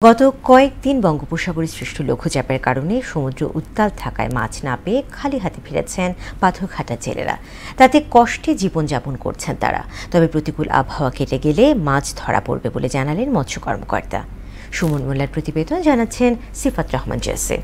গত কয়েকদিন বঙ্গোপসাগরে সৃষ্ট লঘুচাপের কারণে সমুদ্র উত্তাল থাকায় মাছ না পেয়ে খালি হাতে ফিরেছেন পাথরঘাটা জেলেরা। তাতে কষ্টে জীবনযাপন করছেন তারা। তবে প্রতিকূল আবহাওয়া কেটে গেলে মাছ ধরা পড়বে বলে জানালেন মৎস্য কর্মকর্তা। সুমন মোল্লার প্রতিবেদন জানাচ্ছেন সিফাত রহমান জেসি।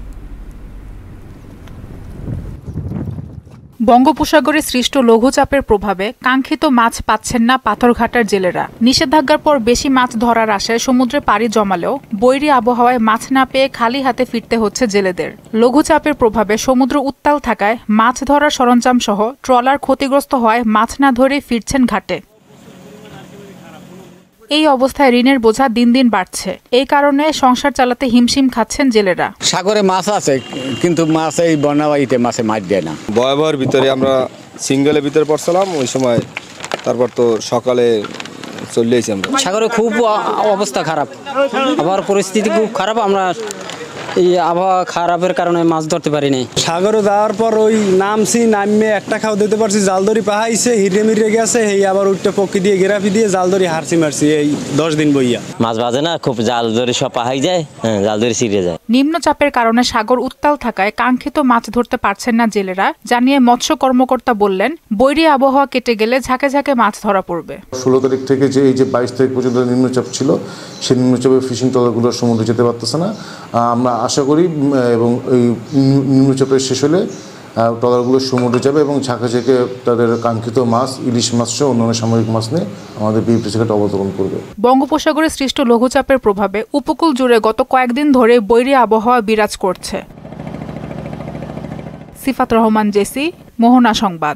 বঙ্গোপসাগরে সৃষ্ট লঘুচাপের প্রভাবে কাঙ্ক্ষিত মাছ পাচ্ছেন না পাথরঘাটার জেলেরা। নিষেধাজ্ঞার পর বেশি মাছ ধরার আশায় সমুদ্রে পাড়ি জমালেও বৈরী আবহাওয়ায় মাছ না পেয়ে খালি হাতে ফিরতে হচ্ছে জেলেদের। লঘুচাপের প্রভাবে সমুদ্র উত্তাল থাকায় মাছ ধরার সরঞ্জাম সহ ট্রলার ক্ষতিগ্রস্ত হওয়ায় মাছ না ধরে ফিরছেন ঘাটে। এই অবস্থায় ঋণের বোঝা দিন দিন বাড়ছে। এই কারণে সংসার চালাতে হিমশিম খাচ্ছেন জেলেরা। সাগরে মাছ আছে, কিন্তু মাছ এই বন্যাবাড়িতে মাছে মাছ দেয় না। ভয়াবহের ভিতরে আমরা সিঙ্গেলের ভিতরে পড়ছিলাম ওই সময়। তারপর তো সকালে চলে এসেছি আমরা। সাগরে খুব অবস্থা খারাপ, আবার পরিস্থিতি খুব খারাপ। আমরা এই আবহাওয়া খারাপের কারণে মাছ ধরতে পারিনি। সাগরে যাওয়ার পর ওই নামছি, নামে একটা খাও দিতে পারছি, জালদড়ি পাহাইছে, হিরে মিরে গেছে, এই আবার উঠতে পক্ষি দিয়ে গেরাফি দিয়ে জালদড়ি হারছি মারছি এই 10 দিন বইয়া। মাছ বাজে না, খুব জালদড়ি সব পাহাই যায়, জালদড়ি ছিঁড়ে যায়। নিম্নচাপের কারণে সাগর উত্তাল থাকায় কাঙ্ক্ষিত মাছ ধরতে পারছেন না জেলেরা। জানিয়ে মৎস্য কর্মকর্তা বললেন, বৈরী আবহাওয়া কেটে গেলে ঝাঁকে ঝাঁকে মাছ ধরা পড়বে। 16 তারিখ থেকে যে এই যে 22 তারিখ পর্যন্ত নিম্নচাপ ছিল, সেই নিম্নচাপে ফিশিং ট্রলারগুলো সমুদ্রে যেতে পারতেছে না। আমরা আশা করি এবং এই নিম্নচাপের শেষ হলে ট্রলারগুলো সমুদ্রে যাবে এবং ঝাঁকে ঝাঁকে তাদের কাঙ্ক্ষিত মাছ, ইলিশ মাছ সহ অন্যান্য সামুদ্রিক মাছ নিয়ে আমাদের বিএফটিসি ঘাটে অবতরণ করবে। বঙ্গোপসাগরে সৃষ্ট লঘুচাপের প্রভাবে উপকূল জুড়ে গত কয়েকদিন ধরে বৈরী আবহাওয়া বিরাজ করছে। সিফাত রহমান জেসি, মোহনা সংবাদ।